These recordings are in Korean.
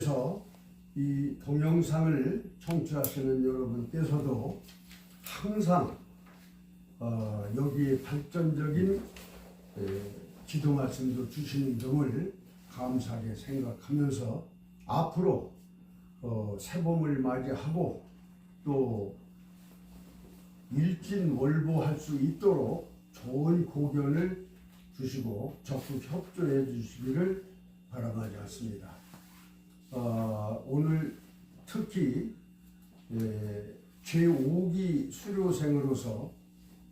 밖에서 이 동영상을 청취하시는 여러분께서도 항상 여기에 발전적인 기도 말씀도 주시는 점을 감사하게 생각하면서 앞으로 새봄을 맞이하고 또 일진월보할 수 있도록 좋은 고견을 주시고 적극 협조해 주시기를 바람하지 않습니다. 오늘 특히 제5기 수료생으로서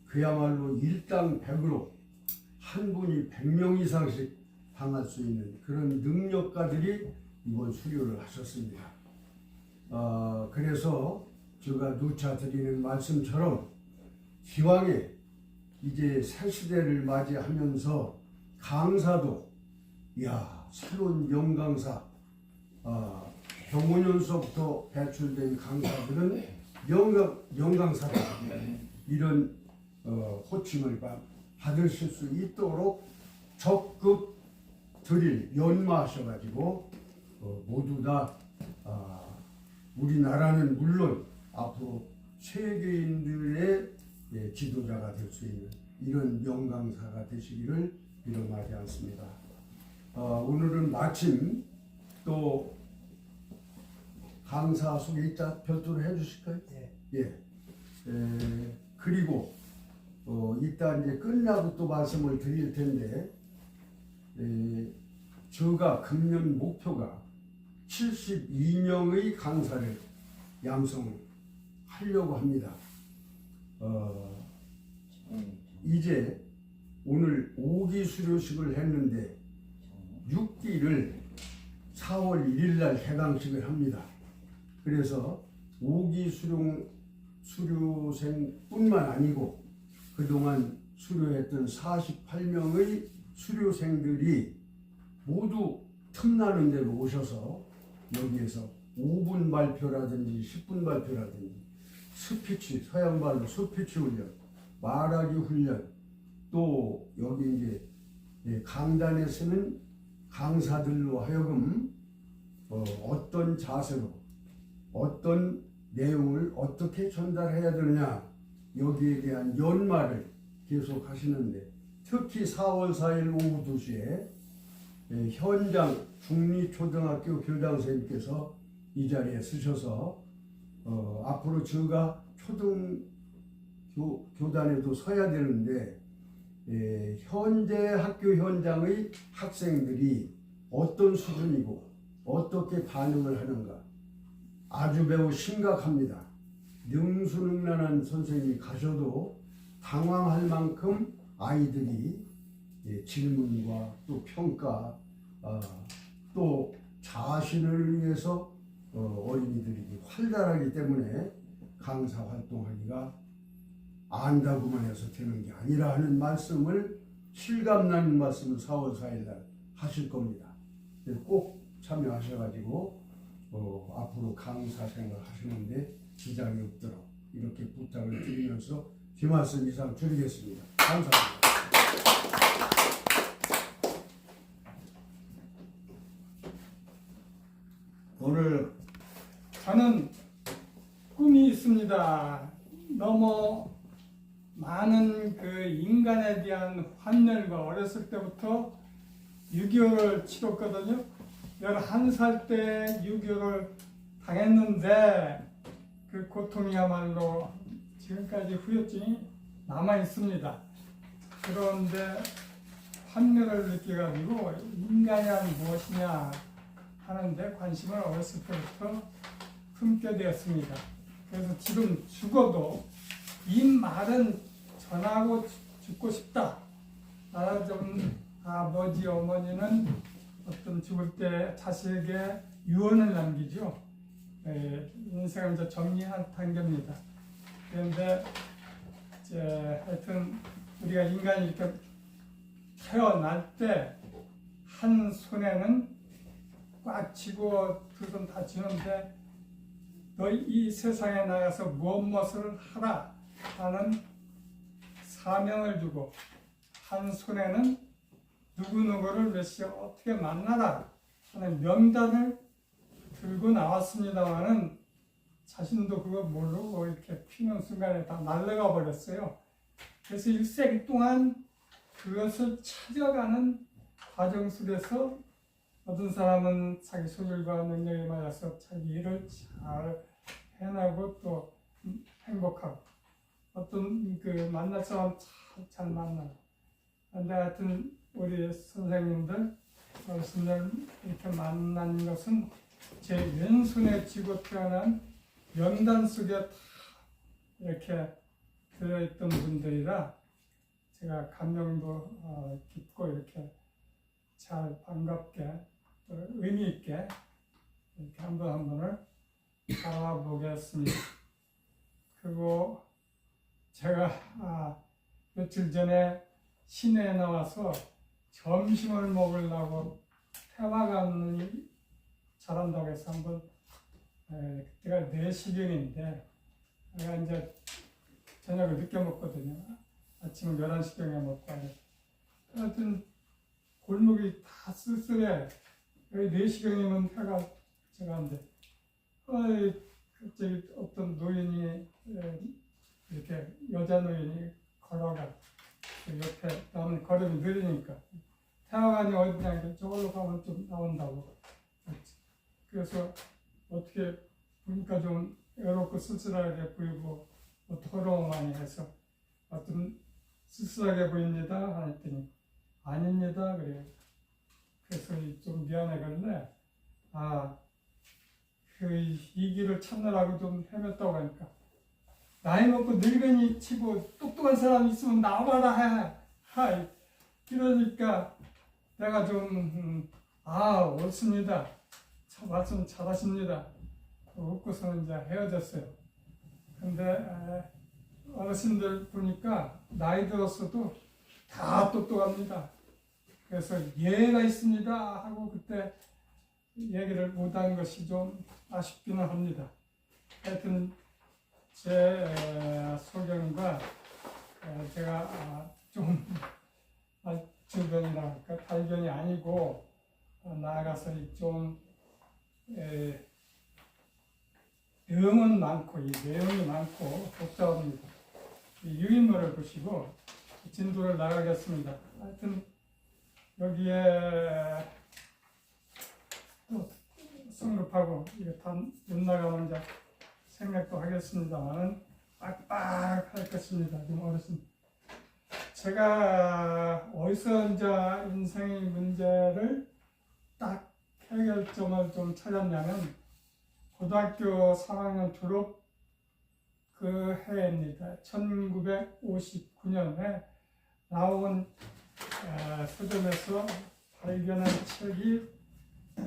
그야말로 일당백으로 한 분이 100명 이상씩 당할 수 있는 그런 능력가들이 이번 수료를 하셨습니다. 그래서 제가 누차 드리는 말씀처럼 기왕에 이제 새 시대를 맞이하면서 강사도 새로운 영강사 병원연수부터 배출된 강사들은 영강사다 이런 호칭을 받으실 수 있도록 적극 드릴 연마하셔가지고 모두 다 우리나라는 물론 앞으로 세계인들의 지도자가 될 수 있는 이런 영강사가 되시기를 빌어마지 않습니다. 오늘은 마침 또 강사 소개 이따 별도로 해주실까요? 예. 그리고 이따 이제 끝나고 또 말씀을 드릴 텐데 제가 금년 목표가 72명의 강사를 양성하려고 합니다. 이제 오늘 5기 수료식을 했는데 6기를 4월 1일 날 개강식을 합니다. 그래서 5기 수료생뿐만 아니고 그동안 수료했던 48명의 수료생들이 모두 틈나는 대로 오셔서 여기에서 5분 발표라든지 10분 발표라든지 스피치, 서양말로 스피치 훈련, 말하기 훈련, 또 여기 이제 강단에 서는 강사들로 하여금 어떤 자세로 어떤 내용을 어떻게 전달해야 되느냐 여기에 대한 연마를 계속 하시는데 특히 4월 4일 오후 2시에 현장 중리초등학교 교장선생님께서 이 자리에 쓰셔서 앞으로 제가 초등교단에도 서야 되는데 현재 학교 현장의 학생들이 어떤 수준이고 어떻게 반응을 하는가 아주 매우 심각합니다. 능수능란한 선생님이 가셔도 당황할 만큼 아이들이 질문과 또 평가 또 자신을 위해서 어린이들이 활달하기 때문에 강사 활동하기가 안다고만 해서 되는 게 아니라 하는 말씀을 실감나는 말씀을 4월 4일 날 하실 겁니다. 꼭 참여하셔가지고 앞으로 강사 생활 하시는데 지장이 없도록 이렇게 부탁을 드리면서 제 말씀 이상 드리겠습니다. 감사합니다. 오늘 저는 꿈이 있습니다. 너무 많은 그 인간에 대한 환멸과 어렸을 때부터 6.25를 치렀거든요. 11살 때 6.25를 당했는데 그 고통이야말로 지금까지 후유증이 남아 있습니다. 그런데 환멸을 느껴가지고 인간이란 무엇이냐 하는데 관심을 어렸을 때부터 품게 되었습니다. 그래서 지금 죽어도 이 말은 전하고 죽고 싶다. 좀 아버지 어머니는 어떤 죽을 때 자식에게 유언을 남기죠. 인생을 이제 정리한 단계입니다. 그런데 하여튼 우리가 인간이 이렇게 태어날 때 한 손에는 꽉 쥐고 두 손 다 쥐는데 너 이 세상에 나가서 무엇을 하라 하는 사명을 주고 한 손에는 누구누구를 몇 시에 어떻게 만나라 하는 명단을 들고 나왔습니다만은 자신도 그걸 모르고 이렇게 피는 순간에 다 날아가 버렸어요. 그래서 일생 동안 그것을 찾아가는 과정 속에서 어떤 사람은 자기 소질과 능력에 맞아서 자기 일을 잘 해나고 또 행복하고, 어떤 그 만날 사람 잘 만나고. 근데 하여튼 우리 선생님들, 어르신들 이렇게 만난 것은 제 왼손에 쥐고 태어난 명단 속에 다 이렇게 들어있던 분들이라 제가 감명도 깊고 이렇게 잘 반갑게 의미 있게 이렇게 한 번 한 번을 바라보겠습니다. 그리고 제가 며칠 전에 시내에 나와서 점심을 먹으려고 태화관이 잘한다고 해서 한번, 그때가 4시경인데 내가 이제 저녁을 늦게 먹거든요. 아침 11시경에 먹고 하여튼 골목이 다 쓸쓸해. 여기 4시경이면 해가 제가 한데 갑자기 어떤 노인이 이렇게 여자 노인이 걸어가 옆에 나는 걸음이 느리니까 태화관이 어디냐 저걸로 가면 좀 나온다고. 그래서 어떻게 보니까 좀 외롭고 쓸쓸하게 보이고 뭐 더러워만 해서 어떤 쓸쓸하게 보입니다 했더니 아닙니다 그래요. 그래서 좀 미안해길래 이 길을 찾느라고 좀 헤맸다고 하니까 나이 먹고 늙은이 치고 똑똑한 사람 있으면 나와봐라 해. 그러니까 내가 좀 옳습니다. 말씀 잘하십니다. 웃고서는 이제 헤어졌어요. 근데 어르신들 보니까 나이 들었어도 다 똑똑합니다. 그래서 예가 있습니다 하고 그때 얘기를 못한 것이 좀 아쉽기는 합니다. 하여튼 제 소견과 제가 좀 주변이라 할까 발견이 아니고 나아가서 좀 내용은 많고 이 내용이 많고 복잡합니다. 이 유인물을 보시고 진도를 나가겠습니다. 하여튼 여기에 또 성급하고 이게 다 못 나가면 이제 생각도 하겠습니다만은 빡빡할 것입니다. 좀 어르신. 제가 어디서 이제 인생의 문제를 딱 해결점을 좀 찾았냐면 고등학교 3학년 졸업 그 해입니다. 1959년에 나온 서점에서 발견한 책이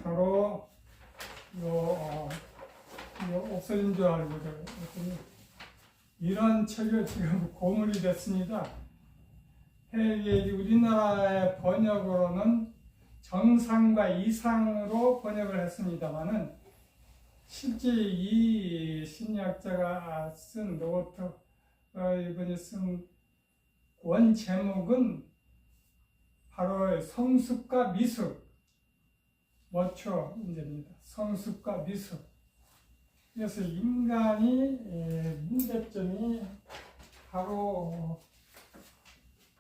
바로 없어진 줄 알고 이런 책이 지금 고물이 됐습니다. 우리나라의 번역으로는 정상과 이상으로 번역을 했습니다만은 실제 이 심리학자가 쓴 로버트 이분이 쓴 원 제목은 바로 성숙과 미숙, 머처 문제입니다. 성숙과 미숙. 그래서 인간이 문제점이 바로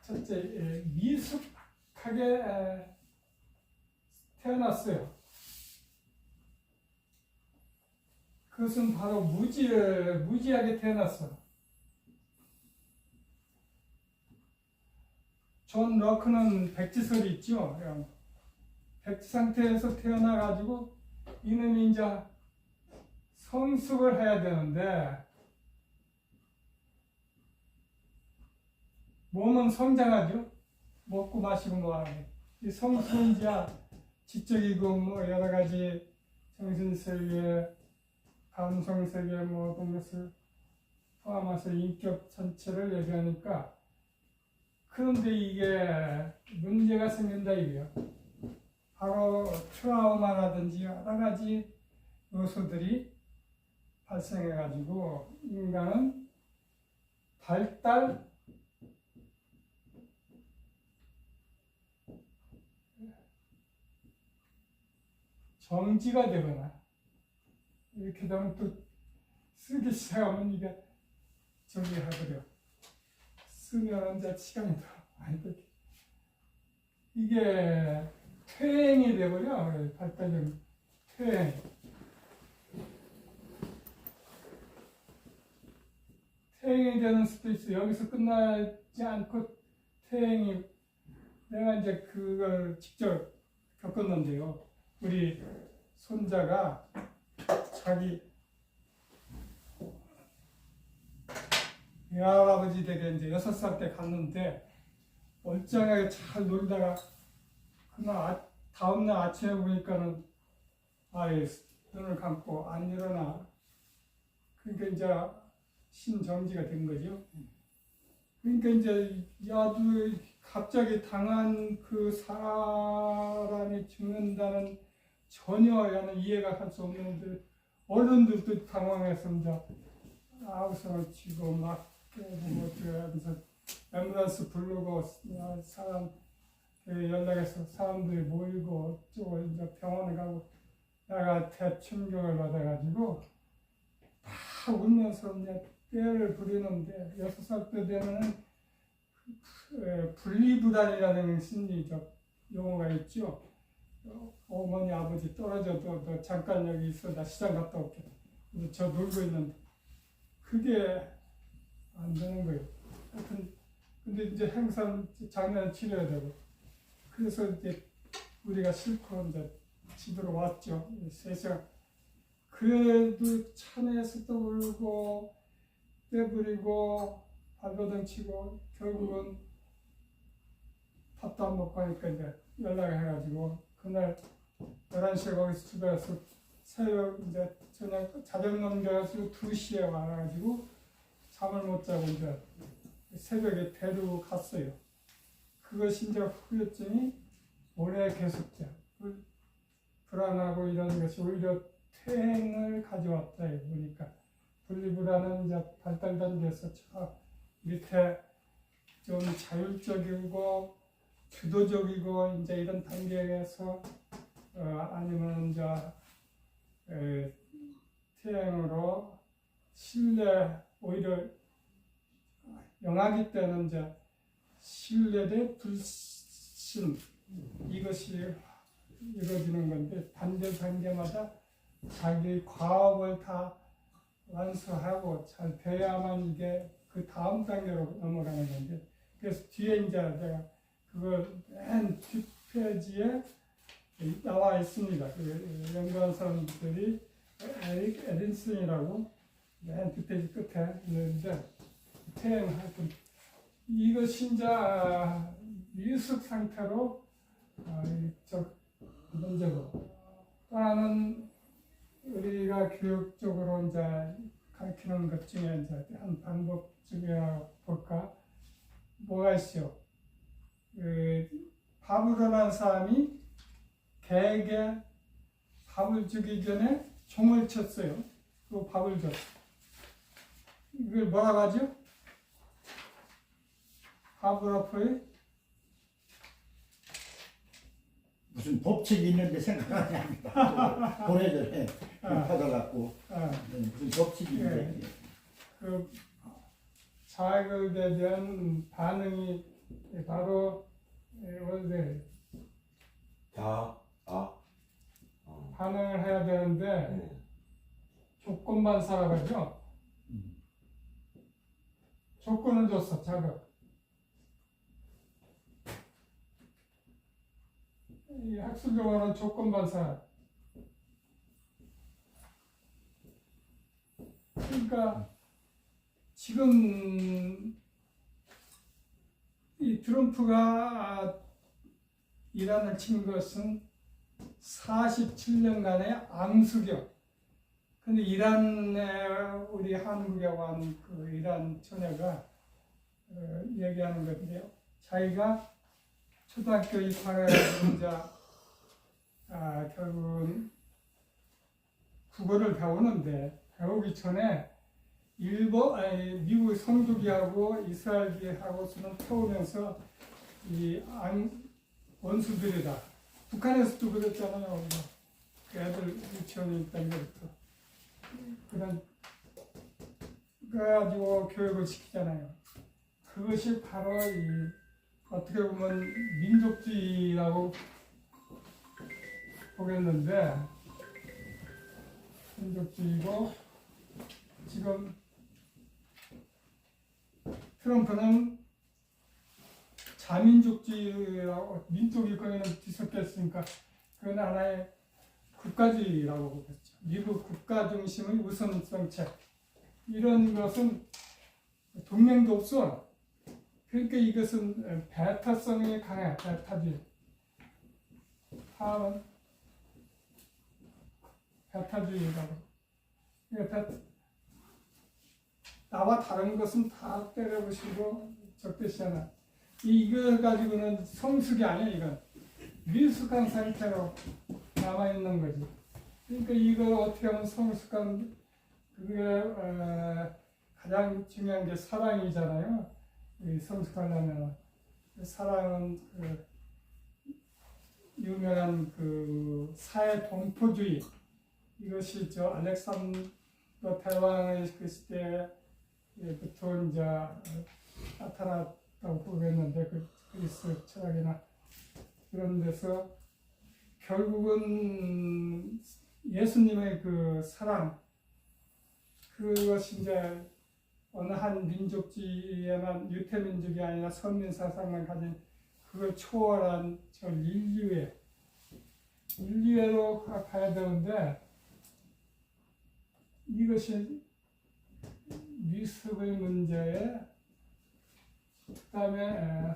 첫째 미숙하게 태어났어요. 그것은 바로 무지하게 태어났어요. 존 럭크는 백지설이 있죠. 백지 상태에서 태어나가지고 이놈이 이제 성숙을 해야 되는데 몸은 성장하죠. 먹고 마시고 뭐하고. 이 성숙은 이제 지적이고 뭐 여러 가지 정신세계, 감성세계 모든 것을 포함해서 인격 전체를 얘기하니까 그런데 이게 문제가 생긴다 이거예요. 바로 트라우마라든지 여러 가지 요소들이 발생해가지고 인간은 발달 정지가 되거나 이렇게 되면 또 쓰기 시작하면 이게 저기 하거든요. 쓰면 이제 시간이 더 많이 걸려. 이게 퇴행이 되버려. 발달력 퇴행. 퇴행이 되는 수도 있어. 여기서 끝나지 않고 퇴행이, 내가 이제 그걸 직접 겪었는데요. 우리 손자가 자기 외할아버지 댁에 이제 6살 때 갔는데 멀쩡하게 잘 놀다가 그날 다음날 아침에 보니까는 아예 눈을 감고 안 일어나. 그러니까 이제 신정지가 된 거죠. 그러니까 이제 야도 갑자기 당한 그 사람이 죽는다는 전혀 야는 이해가 할 수 없는데 어른들도 당황해서 이제 아우성을 치고 막 깨고 그러면서 앰뷸런스 부르고 사람 연락해서 사람들이 모이고 어쩌고 이제 병원에 가고 내가 대충격을 받아가지고 다 울면서 이제 떼를 부리는데 6살 때 되면은 분리불안이라는 심리적 용어가 있죠. 어머니 아버지 떨어져도 너 잠깐 여기 있어 나 시장 갔다 올게. 저 놀고 있는데 그게 안 되는 거예요. 하여튼 근데 이제 항상 장난을 치려야 되고 그래서 이제 우리가 실컷 이제 집으로 왔죠. 세상 그래도 차내에서도 울고 떼부리고 발버둥 치고 결국은 밥도 안 먹고 하니까 이제 연락을 해가지고 그날 11시에 거기서 집에 가서 새벽 이제 저녁 자정 넘겨가지고 2시에 와가지고 잠을 못 자고 이제 새벽에 배로 갔어요. 그것이 이제 후유증이 오래 계속돼. 불안하고 이런 것이 오히려 퇴행을 가져왔다 보니까 분리불안은 이제 발달 단계에서 저 밑에 좀 자율적이고 주도적이고 이제 이런 단계에서 아니면 이제 퇴행으로 신뢰 오히려 영아기 때는 이제 신뢰 대 불신 이것이 이루어지는 건데 단계마다 자기 과업을 다 완수하고 잘 돼야만 이게 그 다음 단계로 넘어가는 건데 그래서 뒤에 이제 내가 그걸 맨 뒷페이지에 나와 있습니다. 그 연구한 사람들이 에릭 에딘슨이라고 맨 뒷페이지 끝에 있는데 퇴행하여튼 이것이 이제 미숙 상태로 문제고 또 하나는 우리가 교육적으로 이제 가르치는 것 중에 이제 한 방법 중에 볼까? 뭐가 있어요? 밥을 한 사람이 개에게 밥을 주기 전에 종을 쳤어요. 그 밥을 줬어. 이걸 뭐라고 하죠? 파브로프의 무슨 법칙이 있는데 생각이 안 납니다. 보내전에 받아갖고 무슨 법칙이 있는데 그 자극에 대한 반응이 바로 원래 반응을 해야 되는데 조건만 살아가죠. 조건을 줬어. 자극. 이 학술적으로는 조건반사. 그러니까 지금 이 트럼프가 이란을 친 것은 47년간의 암수격. 근데 이란에 우리 한국에 온 그 이란 처녀가 얘기하는 건데요. 자기가 초등학교 입학해가지고 이제 결국은 국어를 배우는데 배우기 전에 미국 성주기하고 이스라엘기하고서는 태우면서 이 원수들이다. 북한에서도 그랬잖아요. 그 애들 유치원에 있던 때부터 그런 가지고 교육을 시키잖아요. 그것이 바로 이 어떻게 보면 민족주의라고 보겠는데, 민족주의고, 지금 트럼프는 자민족주의라고, 민족이 거기는 뒤섞였으니까 그건 하나의 국가주의라고 보겠죠. 미국 국가 중심의 우선 정책, 이런 것은 동맹도 없어. 그러니까 이것은 배타성이 강해. 배타주의. 다음은 배타주의라고. 그러니까 나와 다른 것은 다 때려부시고 적대시하나. 이거 가지고는 성숙이 아니야. 이건 미숙한 상태로 남아있는 거지. 그러니까 이걸 어떻게 하면 성숙한, 그게 가장 중요한 게 사랑이잖아요. 성숙하려면 사랑은 그 유명한 그 사회 동포주의, 이것이 저 알렉산더 대왕의 그 시대부터 이제 나타났다고 보겠는데, 그 그리스 철학이나 그런 데서 결국은 예수님의 그 사랑, 그것이 이제 어느 한 민족주의에만, 유태민족이 아니라 선민사상만 가진 그걸 초월한 저 인류애로 가야 되는데, 이것이 미숙의 문제에, 그 다음에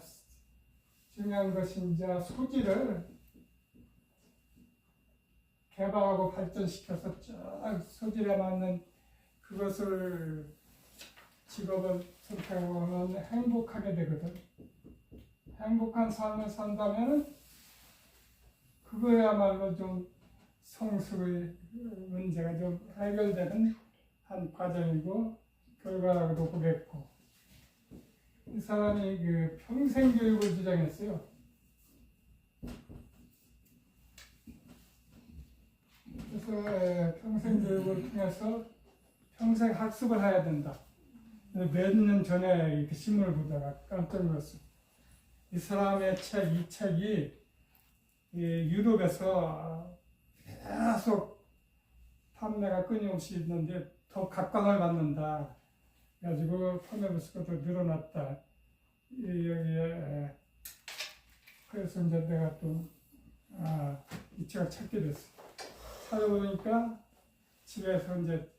중요한 것이 이제 소질을 개발하고 발전시켜서 쫙 소질에 맞는 그것을 직업을 선택하면 행복하게 되거든. 행복한 삶을 산다면 그거야말로 좀 성숙의 문제가 좀 해결되는 한 과정이고 결과라고도 보겠고, 이 사람이 그 평생 교육을 주장했어요. 그래서 평생 교육을 통해서 평생 학습을 해야 된다. 몇 년 전에 이렇게 신문을 보다가 깜짝 놀랐어요. 이 사람의 책, 이 책이 유럽에서 계속 판매가 끊임없이 있는데 더 각광을 받는다. 그래가지고 판매 부수가 더 늘어났다. 여기에 그래서 이제 내가 또 이 책을 찾게 됐어. 찾아보니까 집에서 이제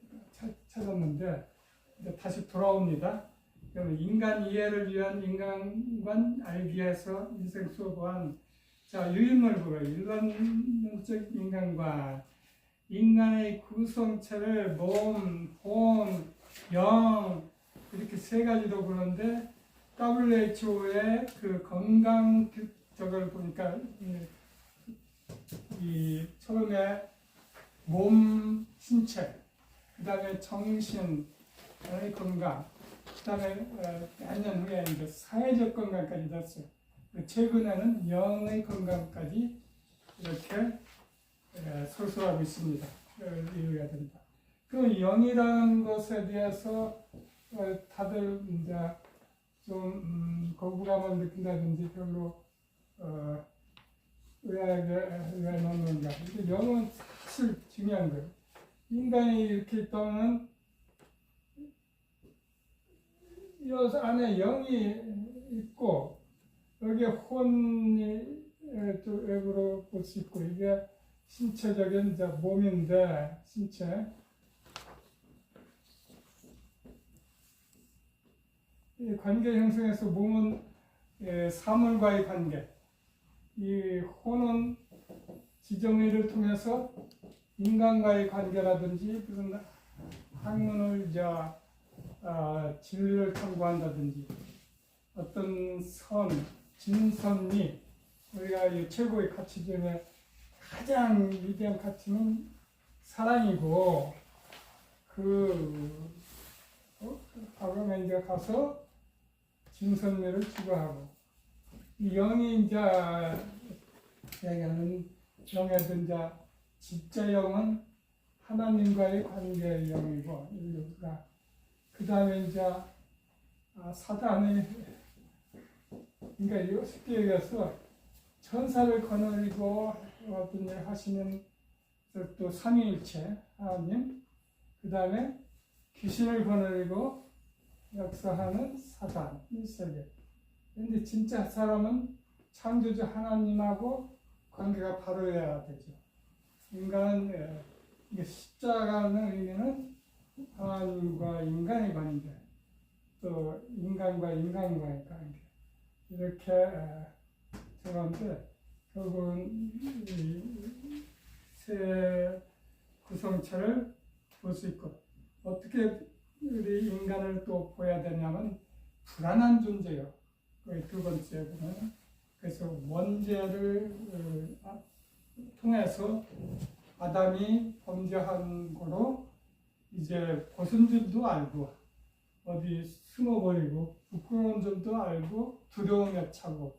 찾았는데 이제 다시 돌아옵니다. 그러면 인간 이해를 위한 인간관 알기 위해서 인생 수업한 자 유인물 보러 일반론적 인간관, 인간의 구성체를 몸, 혼, 영 이렇게 세 가지로 보는데 WHO의 그 건강 저걸 보니까 이 처음에 몸, 신체, 그 다음에 정신의 건강, 그 다음에 몇 년 후에 이제 사회적 건강까지 됐어요. 최근에는 영의 건강까지 이렇게 소수하고 있습니다. 이해가 된다. 그 영이라는 것에 대해서 다들 이제 좀 거부감을 느낀다든지 별로 의아해 놓는다. 근데 영은 사실 중요한 거예요. 인간이 이렇게 있다면 이 안에 영이 있고 여기에 혼이 또 외부로 볼 수 있고 이게 신체적인 이제 몸인데 신체 이 관계 형성에서 몸은 사물과의 관계, 이 혼은 지정의를 통해서 인간과의 관계라든지 무슨 학문을 이제 진리를 탐구한다든지 어떤 선, 진선미, 우리가 이 최고의 가치 중에 가장 위대한 가치는 사랑이고 과거에 이제 가서 진선미를 추구하고 이 영이 이제 얘기하는 영의 이제 진짜 영은 하나님과의 관계의 영이고 인류가 그 다음에 이제 사단이 그러니까 이거 쉽게 얘기해서 천사를 거느리고 어떤 일 하시는 또 삼위일체 하나님 그 다음에 귀신을 거느리고 역사하는 사단 이 세계. 근데 진짜 사람은 창조주 하나님하고 관계가 바로여야 되죠. 인간은 이게 십자가는 의미는 하나님과 인간의 관계, 또 인간과 인간과의 관계 이렇게 들어가는데 결국은 이 세 구성체를 볼 수 있고 어떻게 우리 인간을 또 보아야 되냐면 불안한 존재요. 그 두 번째 보면 그래서 원죄를 통해서 아담이 범죄한 거로 이제 벗은 줄도 알고 어디 숨어버리고 부끄러운 줄도 알고 두려움에 차고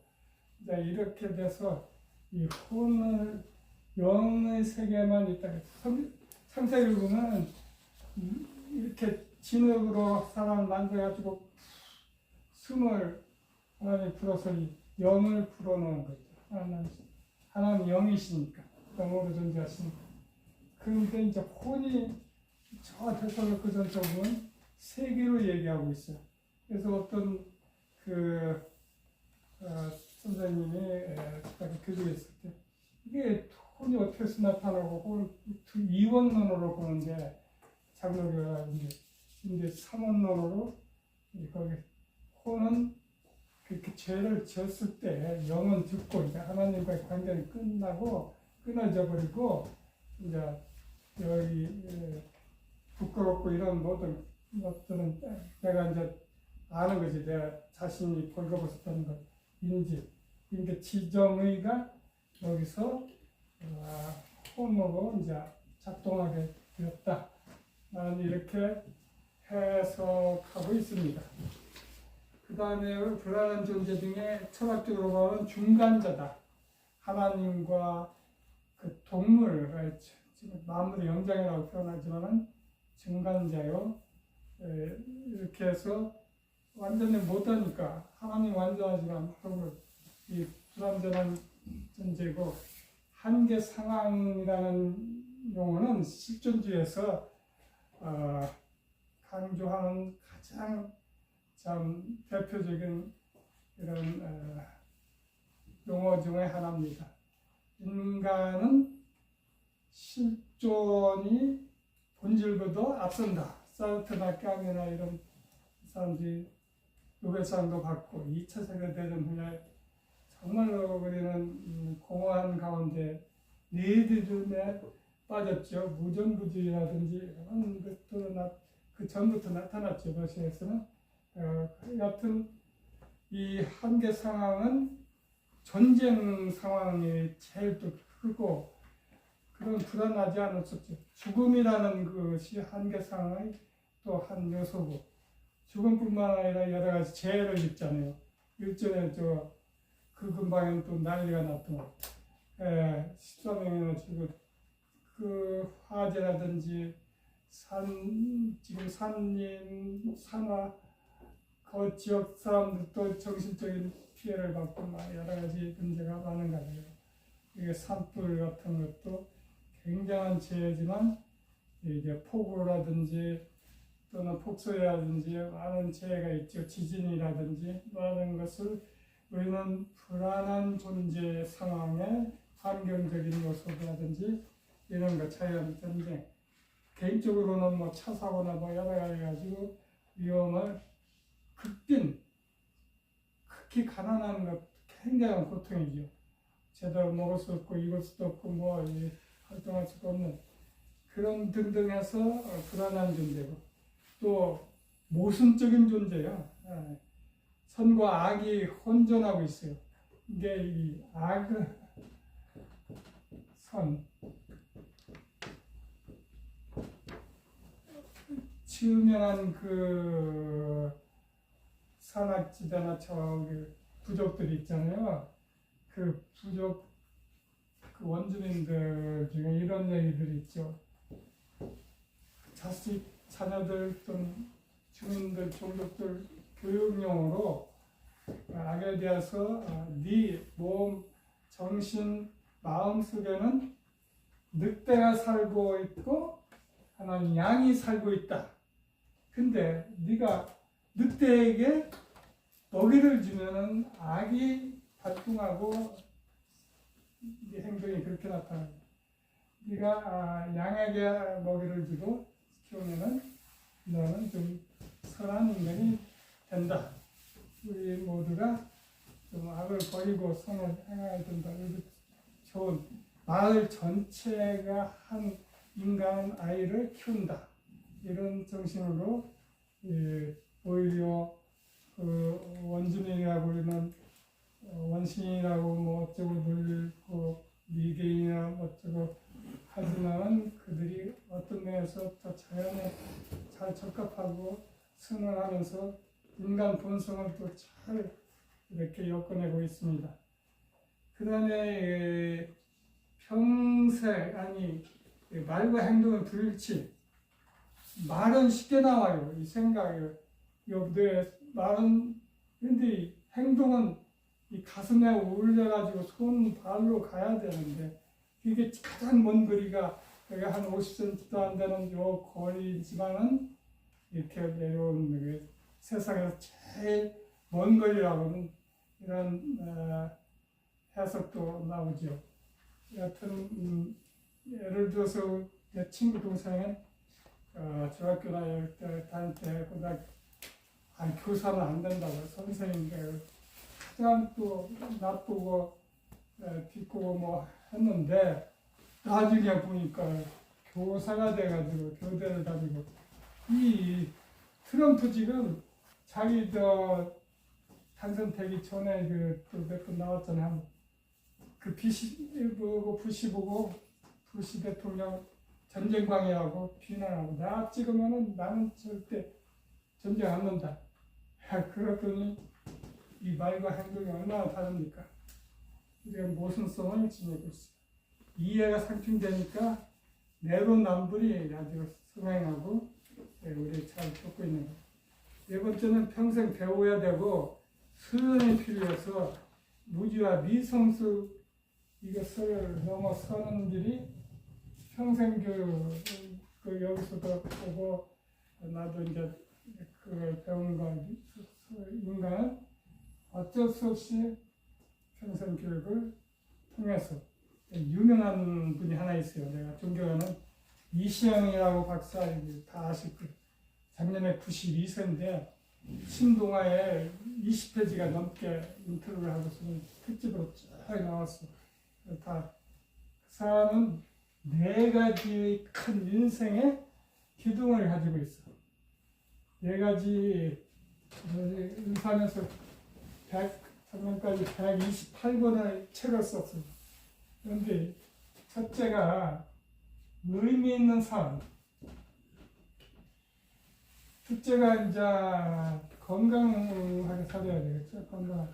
이렇게 돼서 이 혼을 영의 세계만 있다. 창세기를 보면 이렇게 진흙으로 사람을 만들어가지고 숨을 하나님 불어서 영을 불어넣은 거죠. 하나님 영이시니까 영으로 존재하시니까. 그런데 이제 혼이 저 데살로니가 보면 세계로 얘기하고 있어요. 그래서 어떤 선생님이 교육했을 때 이게 혼이 어떻게 해서 나타나고 이원론으로 보는데 장로교가 이제 삼원론으로 거기 혼은 그렇게 죄를 지었을 때 영은 죽고 이제 하나님과의 관계는 끝나고 끊어져 버리고 이제 여기 부끄럽고 이런 모든 것들은 내가 이제 아는 거지. 내가 자신이 벌거벗었다는 걸 인지. 그러니까 지정의가 여기서 혼으로 이제 작동하게 되었다. 나는 이렇게 해석하고 있습니다. 그 다음에 불안한 존재 중에 철학적으로 보면 중간자다. 하나님과 그 동물, 지금 만물의 영장이라고 표현하지만은 중간자요. 이렇게 해서 완전히 못하니까 하나님 완전하지만 이 불완전한 존재고 한계 상황이라는 용어는 실존주의에서 강조하는 가장 참 대표적인 이런 용어 중에 하나입니다. 인간은 실존이 본질보다 앞선다. 사르트나 까미나 이런 사람들이 노벨상도 받고 2차 세계대전 후에 정말로 우리는 공허한 가운데 니히리즘에 빠졌죠. 무정부주의라든지 이런 것도 그 전부터 나타났죠. 러시아에서는. 여하튼 이 한계 상황은 전쟁 상황이 제일 또 크고 그런 불안하지 않았었죠. 죽음이라는 것이 한계 상황의 또 한 요소고 죽음뿐만 아니라 여러 가지 재해를 입잖아요. 일전에 그 근방에는 또 난리가 났던 14명이나 죽은 그 화재라든지 지금 산림, 산화 그 지역 사람들도 정신적인 피해를 받고 여러 가지 문제가 많은 거예요. 이게 산불 같은 것도 굉장한 재해지만 이제 폭우라든지 또는 폭설이라든지 많은 재해가 있죠. 지진이라든지 많은 것을 우리는 불안한 존재 상황에 환경적인 요소라든지 이런 것, 자연 전쟁, 개인적으로는 뭐 차 사고나 뭐 여러 가지 가지고 위험을 극히 가난한 것 굉장한 고통이죠. 제대로 먹을 수 없고 입을 수도 없고 뭐 활동할 수도 없는 그런 등등해서 불안한 존재고 또 모순적인 존재예요. 선과 악이 혼존하고 있어요. 이게 이 악은 선 치유명한 그 산악지대나 저기 부족들이 있잖아요. 그 부족 그 원주민들 중에 이런 얘기들이 있죠. 자식, 자녀들 또는 주민들, 종족들 교육용으로 악에 대해서 네 몸, 정신, 마음 속에는 늑대가 살고 있고 하나는 양이 살고 있다. 근데 네가 늑대에게 먹이를 주면은 악이 발동하고 네 행동이 그렇게 나타난다. 네가 양에게 먹이를 주고 키우면은 너는 좀 선한 인간이 된다. 우리 모두가 좀 악을 버리고 선을 행해야 된다. 좋은 마을 전체가 한 인간 아이를 키운다. 이런 정신으로 오히려 그 원주민이라고 우리는 원신이라고 뭐 어쩌고 놀리고 미개인이나 어쩌고 하지만 그들이 어떤 면에서 또 자연에 잘 적합하고 선언하면서 인간 본성을 또 잘 이렇게 엮어내고 있습니다. 그 다음에 평생 말과 행동은 불일치. 말은 쉽게 나와요. 이 생각이 말은 근데 행동은 이 가슴에 올려가지고 손 발로 가야 되는데 이게 가장 먼 거리가 여기 한 50cm도 안 되는 요 거리지만은 이렇게 내려오는 세상에서 제일 먼 거리라고는 이런 해석도 나오죠. 여하튼 예를 들어서 내 친구 동생은 중학교 다닐 때 고등학교 교사는 안 된다고 선생님들 가장 또 나쁘고 비꼬고 뭐 했는데 나중에 보니까 교사가 돼가지고 교대를 다니고 이 트럼프 지금 자기 당선되기 전에 몇 번 나왔잖아요. 그 부시 보고 부시 대통령 전쟁 방해하고 비난하고 나 찍으면은 나는 절대 전쟁 안 논다. 그랬더니 이 말과 행동이 얼마나 다릅니까? 우리가 모순성을 지니고 있어요. 이해가 상충되니까 내로남불이 아주 성행하고 우리 잘 겪고 있는 거예요. 네 번째는 평생 배워야 되고 수련이 필요해서 무지와 미성숙 이것을 넘어서는 길이 평생 교육 여기서도 보고 나도 이제 그걸 배우는 거 인간은 어쩔 수 없이 평생 교육을 통해서 유명한 분이 하나 있어요. 내가 존경하는 이시영이라고 박사 다 아실 거예요. 작년에 92세인데 신동아에 20페이지가 넘게 인터뷰를 하고서는 특집으로 쭉 나왔어. 그 사람은 4가지 큰 인생의 기둥을 가지고 있어. 4가지 일산에서 100작년까지 128권의 책을 썼어. 그런데 첫째가 의미 있는 삶. 둘째가 이제 건강하게 살아야 되겠죠. 건강하게.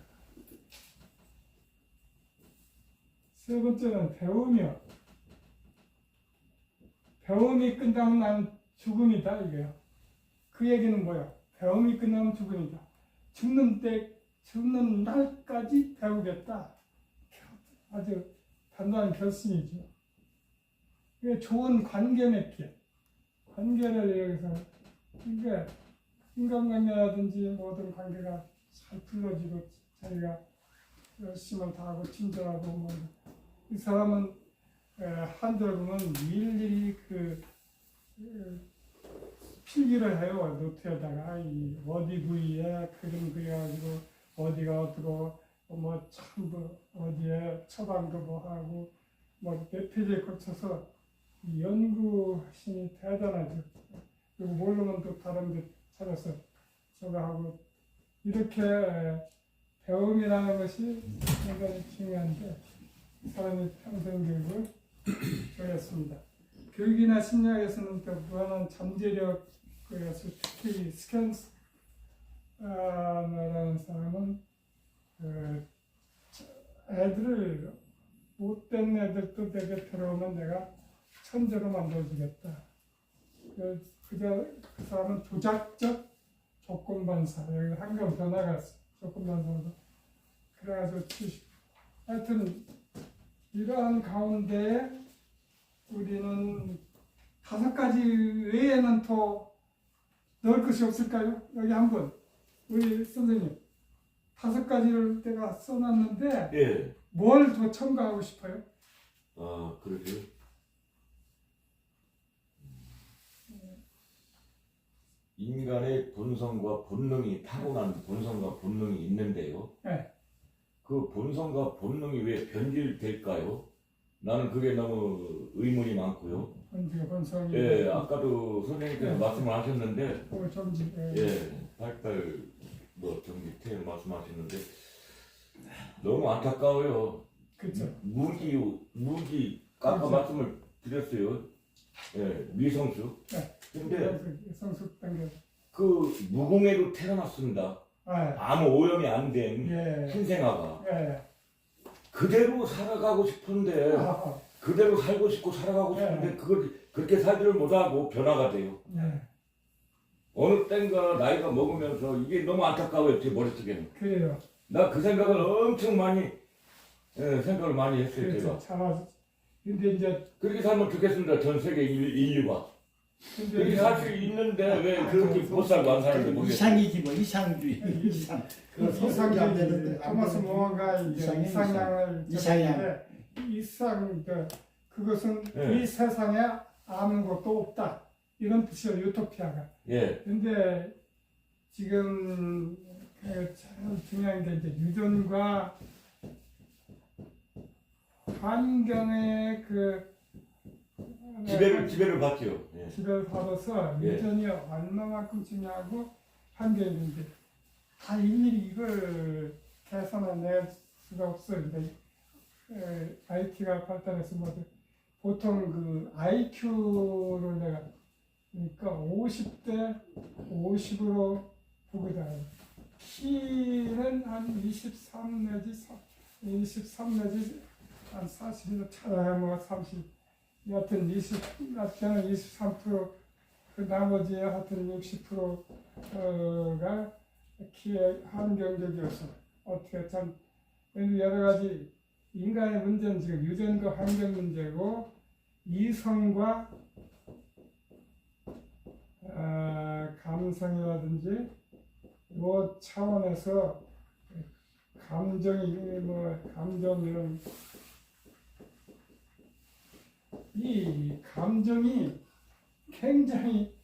세 번째는 배우며. 배움이 끝나면 난 죽음이다 이게요. 그 얘기는 뭐야? 배움이 끝나면 죽음이다. 죽는 날까지 배우겠다. 아주 단단한 결심이죠. 이게 좋은 관계 맺기. 관계를 여기서 그러니까 인간관계라든지 모든 관계가 잘 풀어지고 자기가 열심을 다하고 친절하고 이 사람은 한들 보면 일일이 필기를 해요. 노트에다가 이 어디 부위에 그림 그려가지고 어디가 어떻고 어디에 처방도 뭐 하고 몇 페이지에 걸쳐서 연구심이 대단하죠. 그리고 모르면 또 다른 데 찾아서 저거 하고 이렇게 배움이라는 것이 굉장히 중요한데 사람이 평생 교육을 줘야했습니다. 교육이나 심리학에서는 또 무한한 잠재력 그래서 특히 스캔스라는 사람은 애들을 못된 애들도 내게 들어오면 내가 천재로 만들어주겠다. 그 사람은 조작적 조건반사. 여기 한경 더 나갔어. 조건반사도. 그래가지고 70. 하여튼 이러한 가운데 우리는 5가지 외에는 더 넣을 것이 없을까요? 여기 한번 우리 선생님 5가지를 내가 써놨는데 예. 뭘 더 첨가하고 싶어요? 아, 그러세요? 인간의 본성과 본능이 타고난 본성과 본능이 있는데요. 네. 그 본성과 본능이 왜 변질될까요? 나는 그게 너무 의문이 많고요. 본성이 예, 아까도 선생님께서 네. 말씀을 하셨는데, 정지. 예, 발달 정지 태를 말씀하시는데 너무 안타까워요. 그렇죠. 무기 아까 그렇죠. 말씀을 드렸어요. 예, 미성숙. 네. 근데 성숙 단계. 그 무공해로 태어났습니다. 아, 아무 오염이 안 된 예. 신생아가 예. 그대로 살아가고 싶은데 아, 그대로 살고 싶고 살아가고 싶은데 네. 그걸 그렇게 살지를 못하고 변화가 돼요. 예. 어느 땐가 나이가 먹으면서 이게 너무 안타까워요. 제 머릿속에는. 그래요. 나 그 생각을 엄청 많이 생각을 많이 했어요. 그렇죠. 제가. 잘. 근데 이제 그렇게 살면 좋겠습니다. 전 세계 인류가. 그렇게 살 수 있는데 왜 그렇게 못 살고 안 사는지 모르겠어요. 이상이지 뭐 이상주의 이상. 그 소속이 안 되는데 토마스 모어가 이제 이상향을 이상향. 이상 그것은 네. 이 세상에 아무것도 없다 이런 뜻이에요. 유토피아가. 예. 근데 지금 참 중요한 게 이제 유전과 환경의 지배를 받죠. 예. 지배를 받아서 예. 유전이 얼마만큼 중요하고 환경인데 다 일일이 이걸 계산해낼 수가 없어요. 근데 IT가 발달해서 보통 그 IQ를 내가 그러니까 50대 50으로 보거든. T는 한 23 내지 23 내지 한 40도 차라야 뭐 30. 여하튼 20, 저는 23%, 그 나머지 하여튼 60%가 키의 환경적이어서 어떻게 참 여러 가지 인간의 문제는 지금 유전과 환경 문제고 이성과 감성이라든지 뭐 차원에서 감정이 감정 이런 이 감정이 굉장히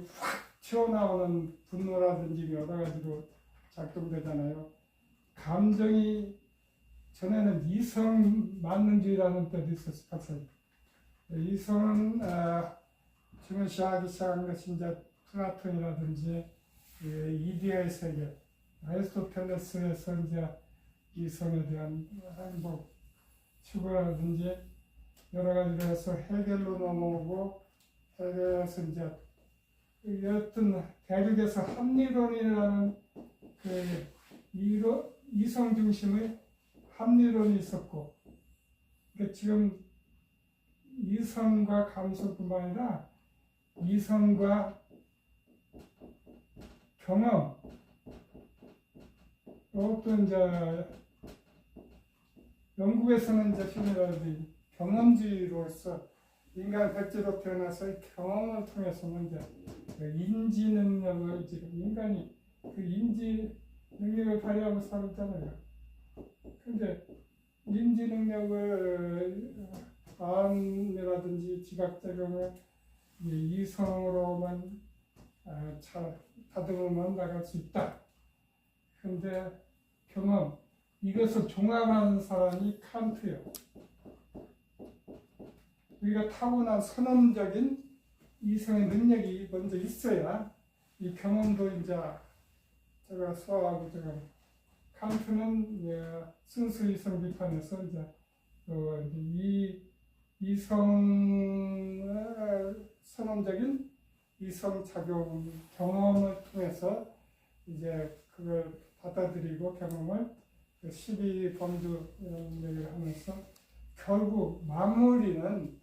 확 튀어나오는 분노라든지 여러 가지로 작동되잖아요. 감정이 전에는 이성 만능주의라는 때도 있었어요. 박사님. 이성은 지금 시작하기 시작한 것이 이제 플라톤이라든지 이데아의 세계, 아리스토텔레스에서 이제 이성에 대한 행복, 추구라든지 여러 가지로 해서 해결로 넘어오고 해결에서 이제 여튼 대륙에서 합리론이라는 이성 중심의 합리론이 있었고 그러니까 지금 이성과 감성뿐만 아니라 이성과 경험 이것도 이제 영국에서는 이제 표현이라든지 경험주의로서 인간 백지로 태어나서 경험을 통해서는 이제 인지 능력을 지금 인간이 그 인지 능력을 발휘하고 살았잖아요. 근데 인지 능력을 마음이라든지 지각작용을 이성으로만 다듬으면 나갈 수 있다. 근데 경험 이것을 종합하는 사람이 칸트예요. 우리가 타고난 선언적인 이성의 능력이 먼저 있어야 이 경험도 이제 제가 소화하고 제가 칸트는 순수 이성 비판에서 이제 이 이성 선언적인 이성 작용 경험을 통해서 이제 그걸 받아들이고 경험을 12범주 이런 얘기를 하면서 결국 마무리는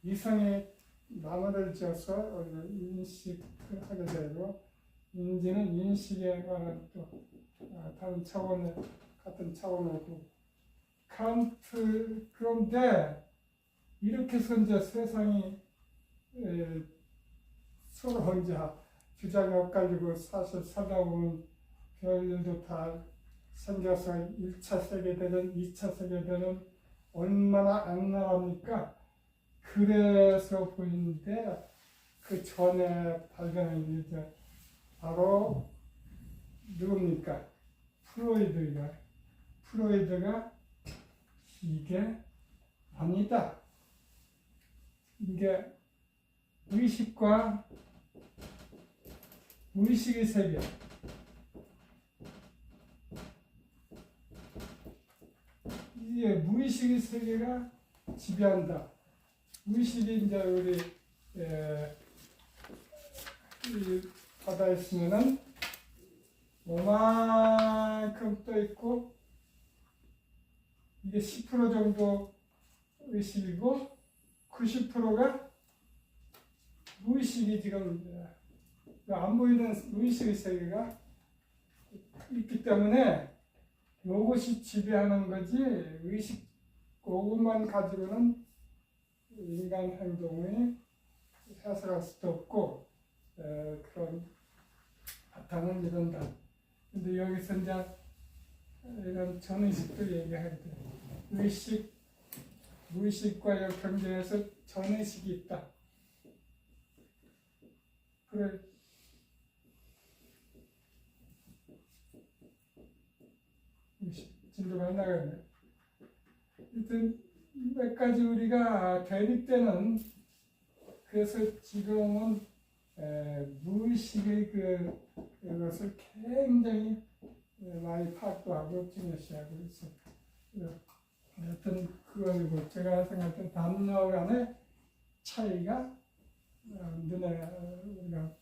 이성의 나무를 지어서 우리가 인식하게 되고 인지는 인식에 관한 또 다른 차원의 같은 차원이고 그런데 이렇게 해서 이제 세상이 서로 이제 주장이 엇갈리고 사실 살다 보면 별일도 다 생겨서 1차 세계대전, 2차 세계대전 얼마나 악랄합니까? 그래서 보이는데 그 전에 발견한 이제 바로 누굽니까? 프로이드가 이게 아니다. 이게 의식과 무의식의 세계. 이게 무의식의 세계가 지배한다. 무의식이 이제 우리 이 바다에 있으면은 요만큼 떠 있고 이게 10% 정도 의식이고 90%가 무의식이 지금 안 보이는 무의식의 세계가 있기 때문에 이것이 지배하는 거지 의식 그것만 가지고는 인간 행동이 해석할 수도 없고 그런 바탕은 이런다. 근데 여기서 이제 이런 전의식도 얘기하게 돼. 의식, 무의식과 경계에서 전의식이 있다. 그래. 진도가 나가네. 하여튼 몇 가지 우리가 대립되는 그래서 지금은 무의식의 그것을 굉장히 많이 파악도 하고 중요시하고 있어. 하여튼 그거이고 제가 생각할 때 남녀 간의 차이가 눈에 우리가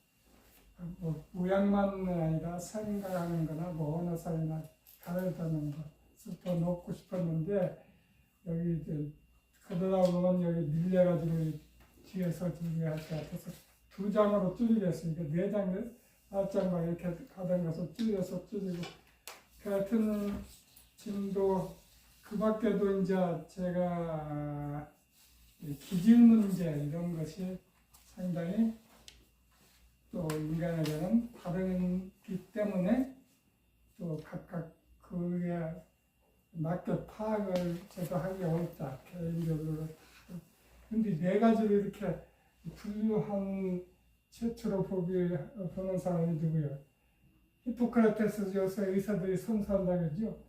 뭐 모양만은 아니라 생각하는 거나 뭐 언어 사이나 가르쳐는 것을 더 넣고 싶었는데 여기 이제 그러다 보면 여기 밀려가지고 뒤에서 줄게 할 것 같아서 2장으로 줄이겠으니까 4장, 4장 막 이렇게 가던 것을 줄이고 같은 지금도 그 밖에도 이제 제가 기질 문제 이런 것이 상당히 또 인간에게는 다르기 때문에 또 각각 그게 맞게 파악을 저도 하기 어렵다 개인적으로. 근데 4가지로 이렇게 분류한 최초로 보는 사람이 누구예요? 히포크라테스 요새 의사들이 선수한다고 그러죠.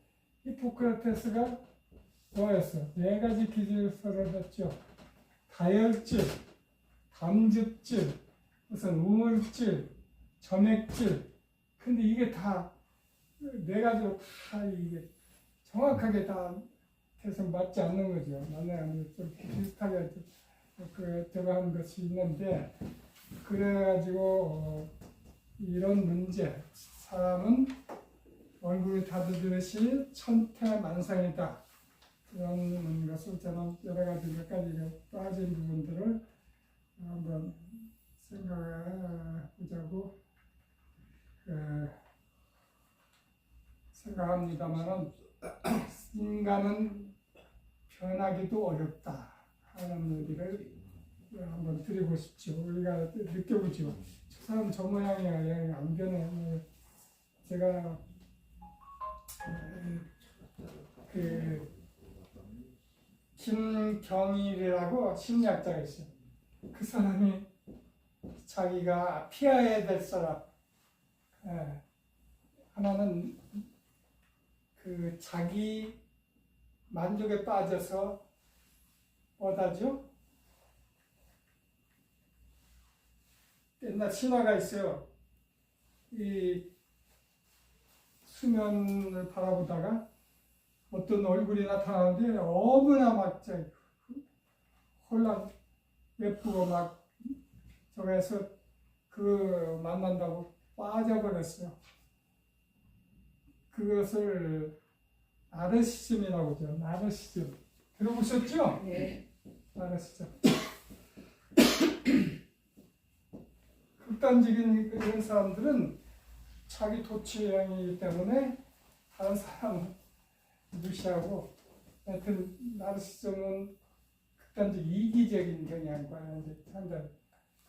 히포크라테스가 뭐였어? 4가지 기질을 설명했죠. 다혈질, 담즙질, 무슨 우물질, 점액질. 근데 이게 다 4가지로 다 이게 정확하게 다 계속 맞지 않는 거죠. 만나면 좀 비슷하게 들어간 것이 있는데 그래가지고 이런 문제 사람은 얼굴이 다드듯이 천태만상이다 이런 것을 저는 여러 가지 몇 가지 빠진 부분들을 한번 생각해 보자고 생각합니다만은 인간은 변하기도 어렵다 하는 얘기를 한번 드리고 싶죠. 우리가 느껴보죠. 저 사람 저 모양이야, 안 변해. 제가 김경일이라고 심리학자가 있어요. 그 사람이 자기가 피해야 될 사람 하나는 그 자기 만족에 빠져서 뭐다죠? 옛날 신화가 있어요. 이 수면을 바라보다가 어떤 얼굴이 나타나는데 너무나 막 혼란 예쁘고 막 저기서 그 만난다고 빠져버렸어요. 그것을 나르시즘이라고 하죠. 나르시즘. 들어보셨죠? 네. 나르시즘. 극단적인 이런 사람들은 자기 도취형이기 때문에 다른 사람은 무시하고, 하여튼 나르시즘은 극단적 이기적인 경향과 이제 상당.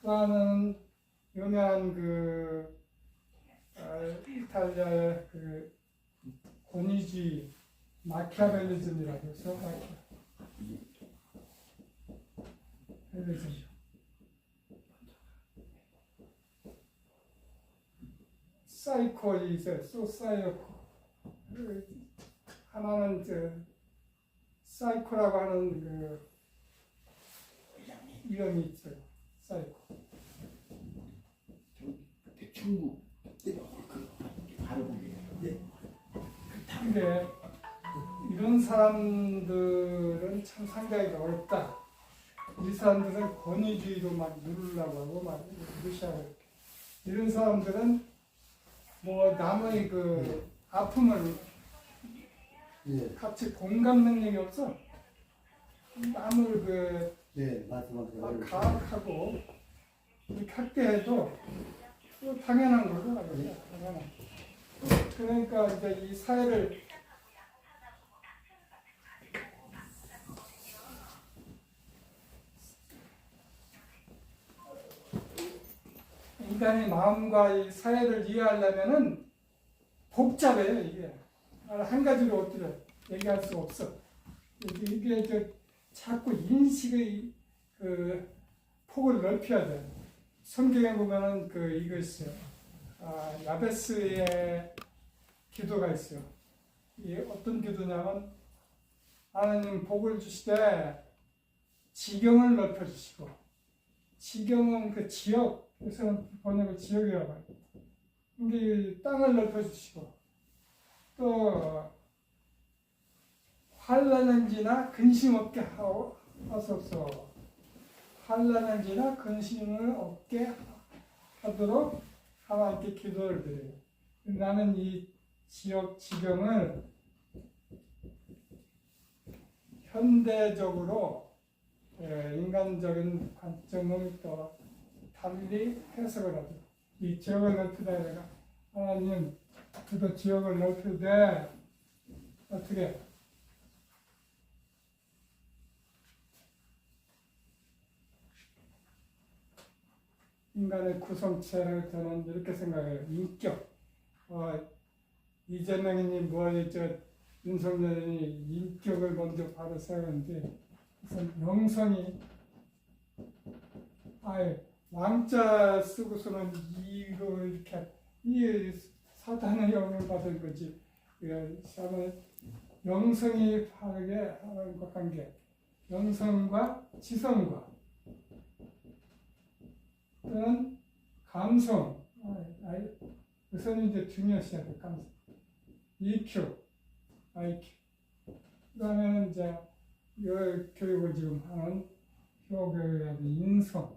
또 하나는 유명한 이탈리아의 권위주의 마키아벨리즘이라고 해서 마키아벨리즘. 사이코 있어요. 소사이코. 하나는 사이코라고 하는 이름이 있어요. 사이코. 그때 중국 바로 보기에요. 근데 이런 사람들은 참 상당히 어렵다. 이 사람들은 권위주의로 막 누르려고 하고 막 무시하고 이렇게. 이런 사람들은 뭐 남의 아픔을 예, 같이 공감 능력이 없어. 남을 예, 말씀하세요. 가학하고 이렇게 학대해도 당연한 거죠. 당연한. 그러니까 이제 이 사회를 인간의 마음과 이 사회를 이해하려면은 복잡해요, 이게. 한 가지로 어떻게 얘기할 수 없어. 이게 자꾸 인식의 폭을 넓혀야 돼. 성경에 보면은 이거 있어요. 야베스의 기도가 있어요. 이게 어떤 기도냐면, 하나님 복을 주시되 지경을 넓혀주시고, 지경은 지역, 그래서 번역을 지역이라고 해요. 근데 땅을 넓혀주시고, 또 환난은 지나 근심 없게 하소서. 환난은 지나 근심을 없게 하도록 하나님께 기도를 드려요. 나는 이 지역 지경을 현대적으로 인간적인 관점을 또 달리 해석을 하죠. 이 지역을 넓히다 내가 하나님 그도 지역을 넓히되 어떻게 인간의 구성체를 저는 이렇게 생각해요. 인격. 이재명이님 윤석열이 인격을 먼저 바로 세우는데 무슨 영성이 왕자 쓰고서는 이거 이렇게 이 사탄의 영을 받은 거지. 영성이 바르게 하는 것 관계. 영성과 지성과 또는 감성. 우선 이제 중요시해야 돼. 감성. EQ, IQ. 그다음에는 이제 교육을 지금 하는 교육의 인성,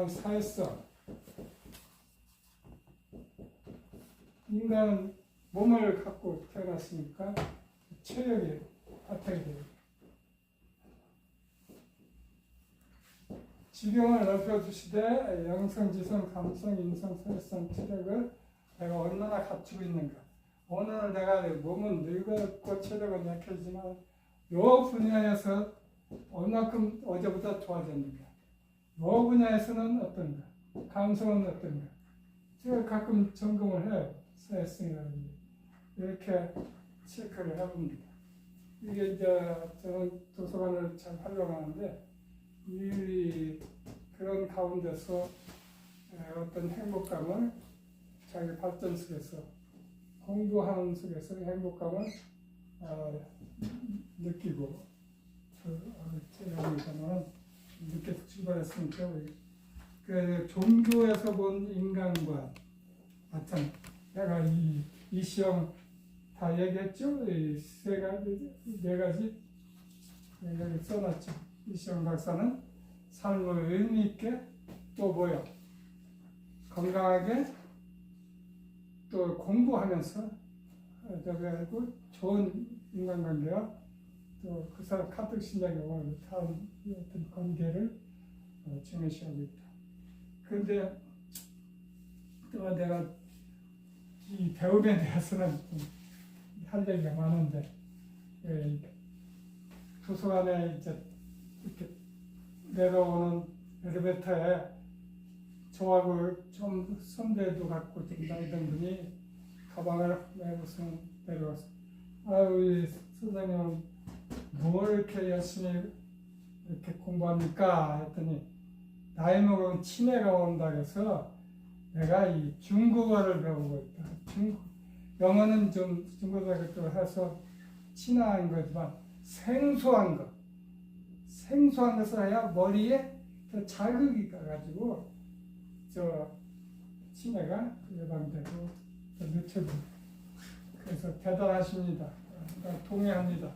사회성. 인간은 몸을 갖고 태어났으니까 체력이 바탕이 돼요. 지경을 넓혀주시되 영성, 지성, 감성, 인성, 사회성, 체력을 내가 얼마나 갖추고 있는가. 오늘 내가 몸은 늙었고 체력은 약해지만 이 분야에서 얼마큼 어제보다 좋아졌는가. 이 분야에서는 어떤가. 감성은 어떤가. 제가 가끔 점검을 해요. 사회성이라는 게. 이렇게 체크를 해봅니다. 이게 이제 저는 도서관을 잘 활용하는데 그런 가운데서 어떤 행복감을 자기 발전 속에서 공부하는 속에서 행복감을 느끼고 제가 늦게 출발했으니까 그 종교에서 본 인간관 마찬 내가 이 시험 다 얘기했죠. 이 네 가지 여기 써놨죠. 이시영 박사는 삶을 의미 있게 또 건강하게 또 공부하면서 그리고 좋은 인간관계와 또 그 사람 카톨릭 신앙에 오는 어떤 관계를 중요시하고 있다. 그런데 또 내가 이 배움에 대해서는 할 얘기가 많은데 도서관에 이제 이렇게 내려오는 엘리베이터에 저하고 좀 선배도 갖고 좀 나이 든 분이 가방을 메고서 내려왔어. 아유, 선생님은 뭘 이렇게 열심히 이렇게 공부합니까? 했더니 나이 먹은 치매가 온다 해서 내가 이 중국어를 배우고 있다. 영어는 좀 중국어로 해서 친한 거지만 생소한 것을 해야 머리에 더 자극이 가가지고 저 치매가 예방되고 늦춰지고. 그래서 대단하십니다. 동의합니다.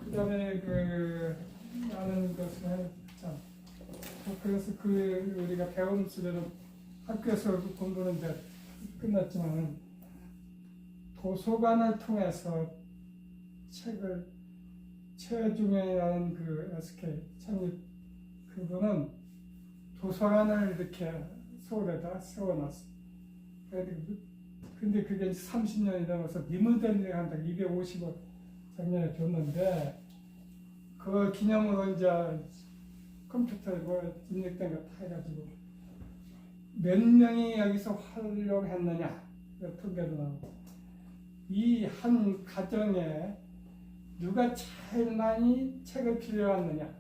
그다음에 아는 것은 참 그래서 우리가 배움 수련은 학교에서 공부는 이제 끝났지만 도서관을 통해서 책을 최중현이라는 그 SK 창립 그분은 도서관을 이렇게 서울에다 세워놨어. 근데 그게 30년이 넘어서 리모델링 한다 250억 작년에 줬는데 그 기념으로 이제 컴퓨터에 입력된 거 다 해가지고 몇 명이 여기서 활용했느냐 통계도 나오고 이 한 가정에 누가 제일 많이 책을 빌려왔느냐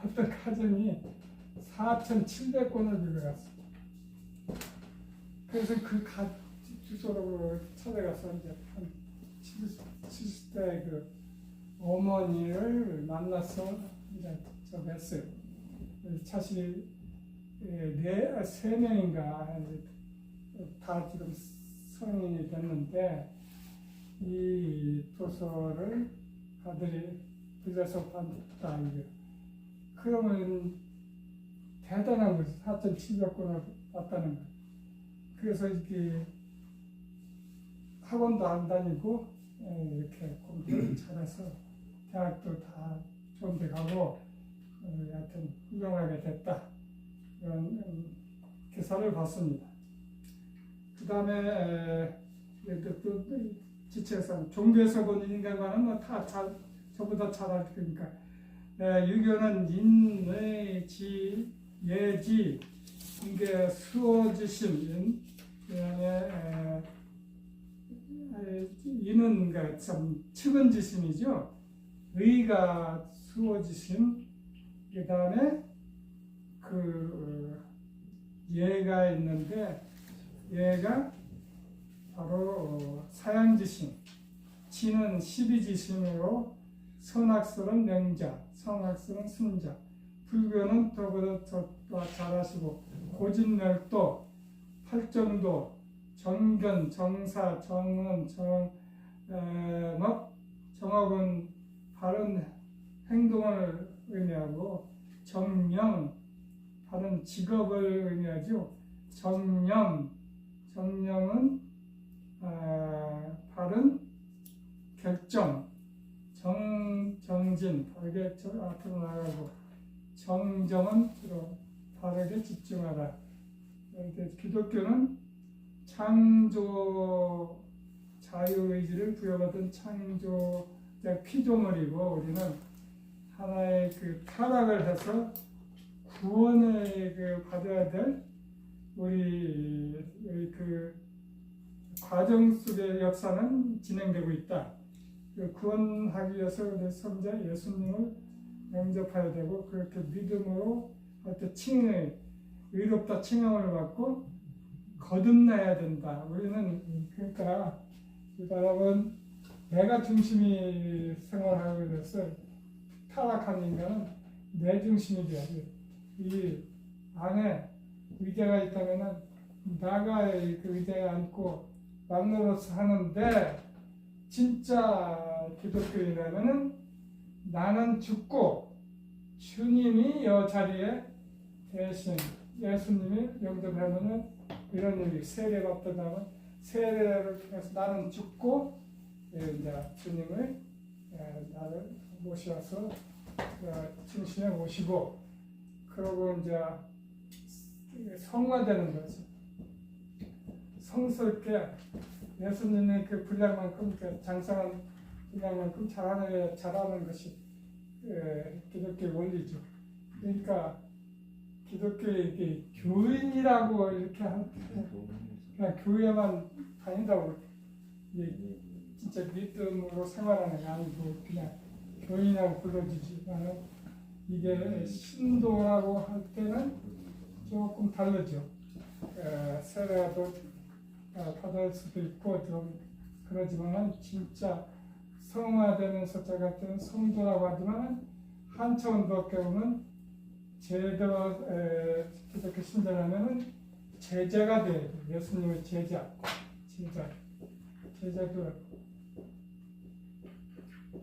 어떤 가정이 4,700권을 빌려갔어. 그래서 그 주소로 찾아가서 이제 한 70대 그 어머니를 만나서 이제 좀 했어요. 사실 세 명인가 다 지금 성인이 됐는데 이 도서를 아들이 빌려서 받았다 이게. 그러면 대단한 거지. 4,700권을 받다는 거. 그래서 이렇게 학원도 안 다니고 이렇게 공부를 잘해서 대학도 다 좋은 데 가고 하여튼 훌륭하게 됐다. 이런 기사를 봤습니다. 그 다음에 또 지체에서 종교에서 본 인간과는 뭐 다 전부 다 잘 알니까 유교는 인내지 예지 이게 수어지심 이는 참 측은지심이죠. 의가 수어지심 그 다음에 예가 있는데 예가 바로 사양지심 지는 십이지심으로 선악설은 명자 성악설은 순자 불교는 더보다 더 잘하시고 고진멸도 팔정도 정견 정사 정은 정업 정업은 바른 행동을 의미하고 정령 바른 직업을 의미하죠. 정령은 바른 결정, 정진 바르게 앞으로 나가고 정정은 주로 바르게 집중하라. 기독교는 창조 자유의지를 부여받은 창조적 피조물이고 우리는 하나의 타락을 해서 구원을 받아야 될 우리 과정 속의 역사는 진행되고 있다. 구원하기 위해서 우리 성자 예수님을 영접해야 되고 그렇게 믿음으로 의롭다 칭함을 받고 거듭나야 된다. 우리는 그러니까 이 사람은 내가 중심이 생활하고 있어서 타락한 인간은 내 중심이 돼야 돼. 이 안에 의자가 있다면은 나가 그 의자에 앉고 막노릇 하는데 진짜 기독교인이라면은 나는 죽고 주님이 이 자리에 대신 예수님이 영접하면은 이런 일이 세례 받다면 세례를 통해서 나는 죽고 이제 주님을 나를 모셔서 중심에 모시고 그러고 이제 성화되는 거죠. 성스럽게 예수님의 그 분량만큼 그 장성한 분량만큼 잘하는 것이 기독교의 원리죠. 그러니까 기독교의 교인이라고 이렇게 그냥 교회만 다닌다고 이게 진짜 믿음으로 생활하는 게 아니고 그냥 교인이라고 불러주지만 이게 신도라고 할 때는 조금 다르죠. 세례도 받을 수도 있고 좀 그러지만 진짜 성화되면서 저 같은 성도라고 하지만 한 차원 더 배우면 제대로 기독교 신자라면은 제자가 돼야 돼. 예수님의 제자도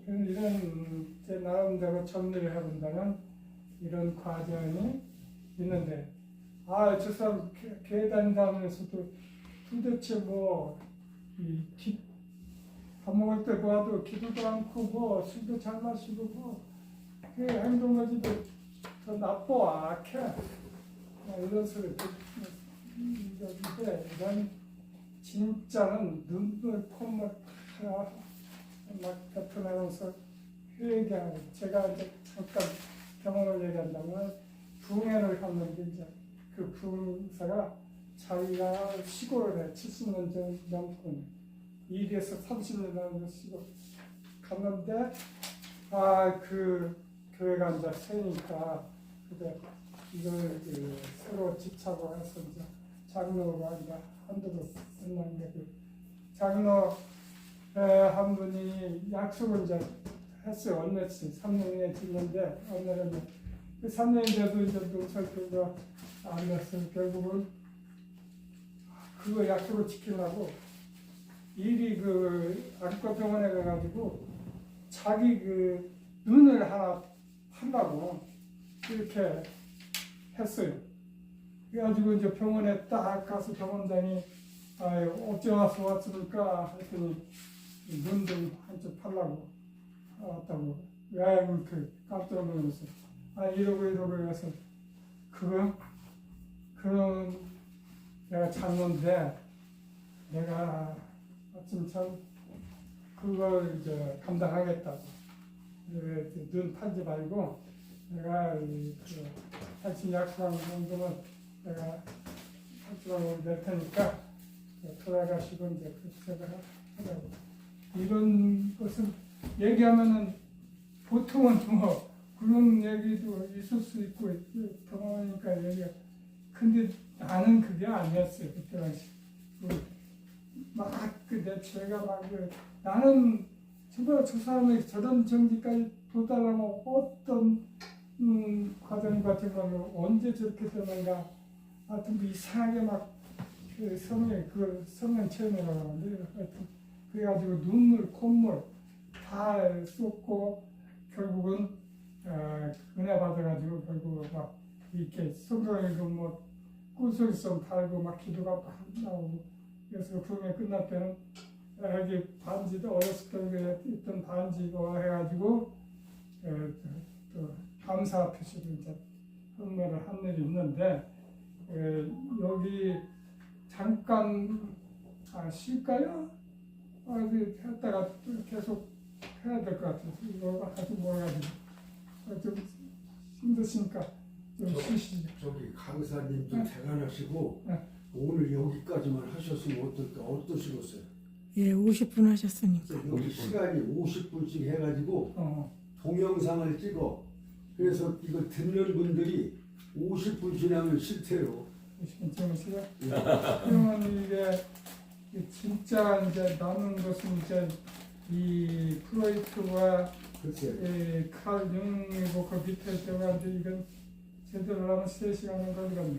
이런 제 나름대로 정리를 해본다면 이런 과정이 있는데 저 사람 교회 다닌다면서도 도대체 밥 먹을 때 봐도 기도도 않고 술도 잘 마시고 그 행동까지도 더 나빠 악해 이런 소리 듣는데 이런 진짜는 눈물 콧물 막 뱉어내면서 회개하고 제가 이제 잠깐 경험을 얘기한다면 부흥회를 갔는데 이제 그 부흥사가 자기가 시골에 70년 전 넘고 2에서 30년 넘는 시골 갔는데 그 교회가 이제 새니까 근데 이걸 새로 집착을 해서 이제 장로가 이제 한두로 끝났는데 그 장로 한 분이 약속을 이제 했어요. 언제쯤 3년에 짓는데 오늘은 그 3년인데도 이제 노철교가 안 됐어요. 결국은 그거 약속을 지키려고 일이 그 안과병원에 가가지고 자기 그 눈을 하나 팔라고 이렇게 했어요. 그래가지고 이제 병원에 딱 가서 병원장이 어째 와서 왔습니까? 했더니 눈좀 한쪽 팔라고 왔다고. 왜 이렇게 깜짝 놀랐어. 이러고 해서 그런 내가 장로인데 내가 마침 참 그걸 이제 감당하겠다고. 눈 팔지 말고 내가 당신 약속한 정도는 내가 약속을 낼 테니까 돌아가시고 이제 그렇게 하라고. 이런 것은 얘기하면은 보통은 그런 얘기도 있을 수 있고 경험하니까 얘기가 근데 나는 그게 아니었어요. 그때 당시 내 죄가 나는 정말 저 사람이 저런 정지까지 도달하면 어떤 과정 같은 거는 언제 저렇게 되는가 하여튼 이상하게 그 성령 체험이라고 하는데 하여튼 그래가지고 눈물 콧물 다 쏟고 결국은 은혜 받아가지고 결국은 막 이렇게 성경에도 꿀소리성 달고 막 기도가 막 나오고 그래서 부흥회 끝날 때는 여기 반지도 어렸을 때 있던 반지고 해가지고 또 감사 표시를 이제 선물을 한 일이 있는데 여기 잠깐 쉴까요? 했다가 계속 해야 될 것 같아요. 이거 아주 몰라가지고 좀 힘드시니까 좀 쉬시죠. 저기 강사님 좀 네. 대단하시고 네. 오늘 여기까지만 하셨으면 어떠시겠어요? 예, 50분 하셨으니까. 여기 시간이 50분씩 해가지고 동영상을 찍어. 그래서 이거 듣는 분들이 50분 지나면 싫대요. 50분 찍으시죠? 그러면 이게 진짜 이제 남은 것은 이제 이 프로이트와 칼 융이고 그 밑에 들어가는데 이건 제대로 하면 3시간은 걸리거든요.